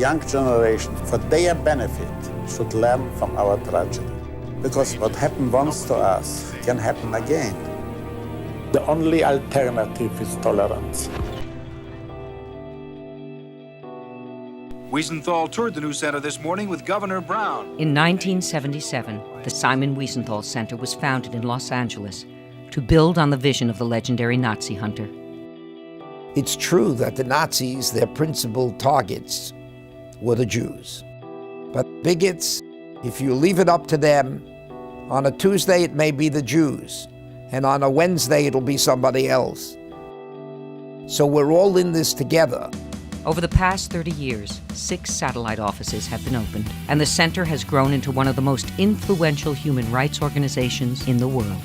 young generation, for their benefit, should learn from our tragedy. Because what happened once to us can happen again. The only alternative is tolerance. Wiesenthal toured the new center this morning with Governor Brown. In 1977, the Simon Wiesenthal Center was founded in Los Angeles to build on the vision of the legendary Nazi hunter. It's true that the Nazis, their principal targets were the Jews. But bigots, if you leave it up to them, on a Tuesday it may be the Jews, and on a Wednesday it'll be somebody else. So we're all in this together. Over the past 30 years, 6 satellite offices have been opened, and the center has grown into one of the most influential human rights organizations in the world.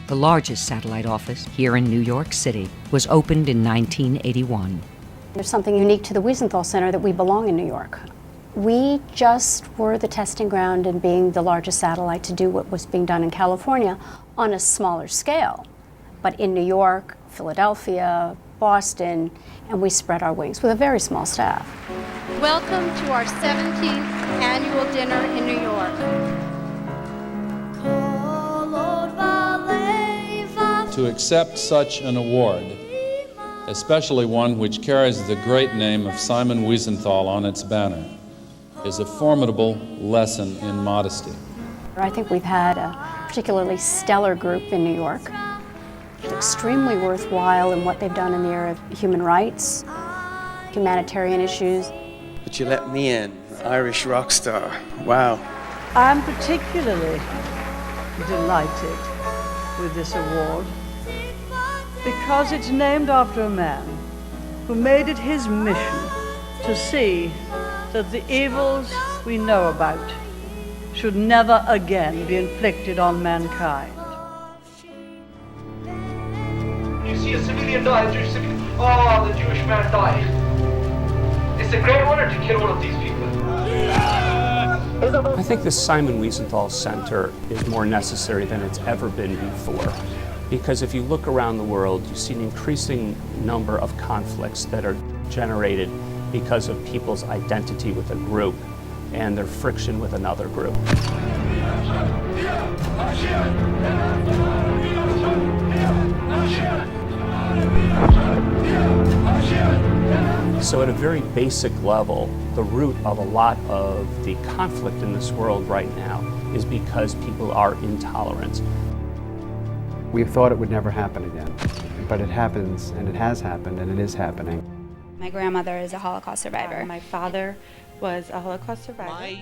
The largest satellite office, here in New York City, was opened in 1981. There's something unique to the Wiesenthal Center that we belong in New York. We just were the testing ground in being the largest satellite to do what was being done in California on a smaller scale. But in New York, Philadelphia, Boston, and we spread our wings with a very small staff. Welcome to our 17th annual dinner in New York. To accept such an award, especially one which carries the great name of Simon Wiesenthal on its banner, is a formidable lesson in modesty. I think we've had a particularly stellar group in New York. Extremely worthwhile in what they've done in the area of human rights, humanitarian issues. But you let me in, Irish rock star. Wow. I'm particularly delighted with this award because it's named after a man who made it his mission to see that the evils we know about should never again be inflicted on mankind. You see a civilian die, a Jewish civilian, oh, the Jewish man died. It's a great honor to kill one of these people. I think the Simon Wiesenthal Center is more necessary than it's ever been before. Because if you look around the world, you see an increasing number of conflicts that are generated because of people's identity with a group and their friction with another group. So at a very basic level, the root of a lot of the conflict in this world right now is because people are intolerant. We thought it would never happen again, but it happens, and it has happened, and it is happening. My grandmother is a Holocaust survivor. My father was a Holocaust survivor.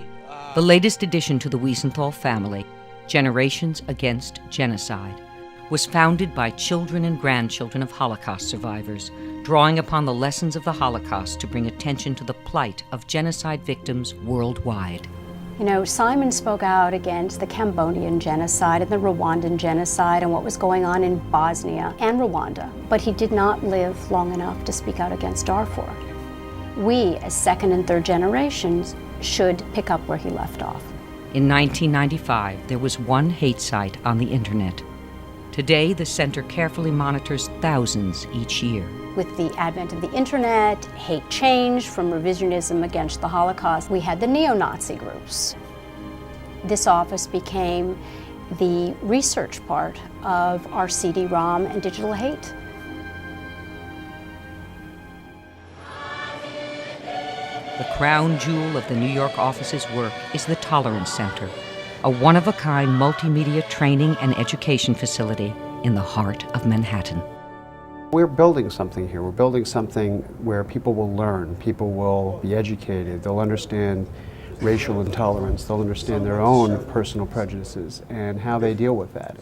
The latest addition to the Wiesenthal family, Generations Against Genocide, was founded by children and grandchildren of Holocaust survivors, drawing upon the lessons of the Holocaust to bring attention to the plight of genocide victims worldwide. You know, Simon spoke out against the Cambodian genocide and the Rwandan genocide and what was going on in Bosnia and Rwanda, but he did not live long enough to speak out against Darfur. We, as second and third generations, should pick up where he left off. In 1995, there was one hate site on the internet. Today, the center carefully monitors thousands each year. With the advent of the internet, hate changed from revisionism against the Holocaust. We had the neo-Nazi groups. This office became the research part of our CD-ROM and digital hate. The crown jewel of the New York office's work is the Tolerance Center, a one-of-a-kind multimedia training and education facility in the heart of Manhattan. We're building something here. We're building something where people will learn, people will be educated, they'll understand racial intolerance, they'll understand their own personal prejudices and how they deal with that.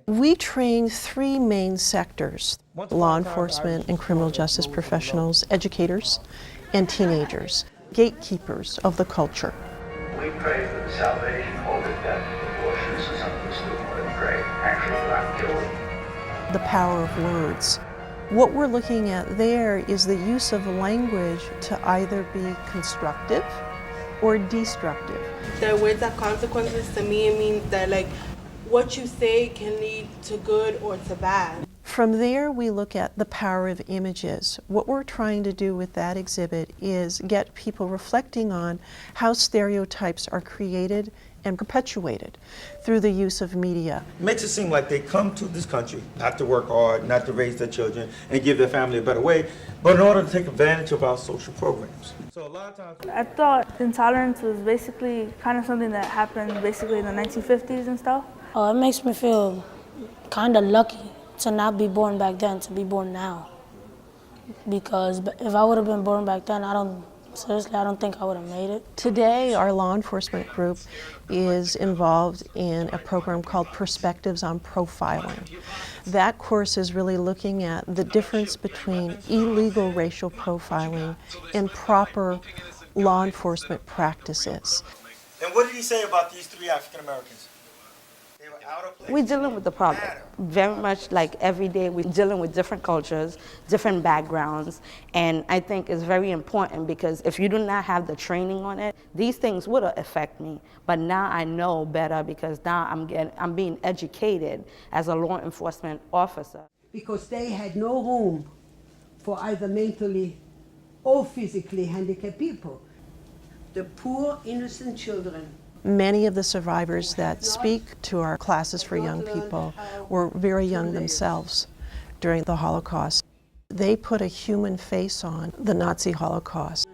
We train 3 main sectors: law enforcement and criminal justice professionals, educators, and teenagers, gatekeepers of the culture. We pray for the salvation, hold it that abortion is something stupid and pray. Actually, I'm guilty. The power of words. What we're looking at there is the use of language to either be constructive or destructive. The words have consequences. To me, it means that what you say can lead to good or to bad. From there, we look at the power of images. What we're trying to do with that exhibit is get people reflecting on how stereotypes are created and perpetuated through the use of media. It makes it seem like they come to this country not to work hard, not to raise their children and give their family a better way, but in order to take advantage of our social programs. So a lot of times I thought intolerance was basically kind of something that happened basically in the 1950s and stuff. Oh, it makes me feel kind of lucky to not be born back then, to be born now. Because if I would have been born back then, seriously, I don't think I would have made it. Today, our law enforcement group is involved in a program called Perspectives on Profiling. That course is really looking at the difference between illegal racial profiling and proper law enforcement practices. And what did he say about these 3 African Americans? We're dealing with the problem. Very much like every day, we're dealing with different cultures, different backgrounds, and I think it's very important because if you do not have the training on it, these things would affect me. But now I know better because now I'm being educated as a law enforcement officer. Because they had no room for either mentally or physically handicapped people. The poor, innocent children. Many of the survivors that speak to our classes for young people were very young themselves during the Holocaust. They put a human face on the Nazi Holocaust.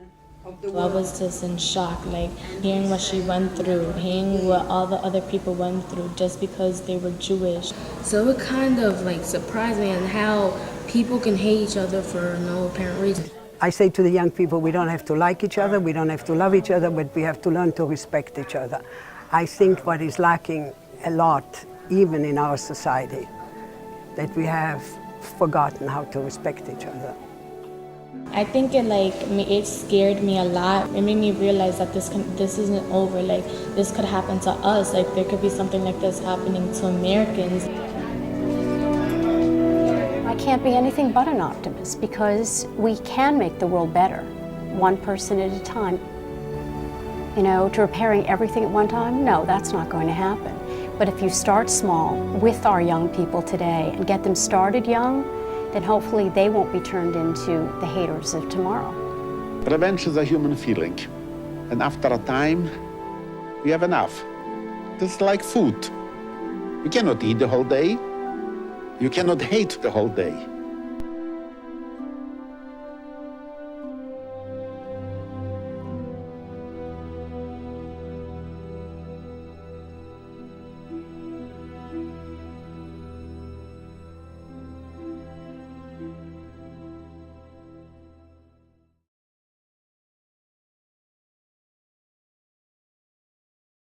I was just in shock, like hearing what she went through, hearing what all the other people went through just because they were Jewish. So it kind of like surprised me on how people can hate each other for no apparent reason. I say to the young people, we don't have to like each other, we don't have to love each other, but we have to learn to respect each other. I think what is lacking a lot, even in our society, that we have forgotten how to respect each other. I think it scared me a lot. It made me realize that this isn't over. Like this could happen to us. Like there could be something like this happening to Americans. I can't be anything but an optimist because we can make the world better, one person at a time. You know, to repairing everything at one time, no, that's not going to happen. But if you start small with our young people today and get them started young, then hopefully they won't be turned into the haters of tomorrow. Revenge is a human feeling, and after a time, we have enough. This is like food. You cannot eat the whole day. You cannot hate the whole day.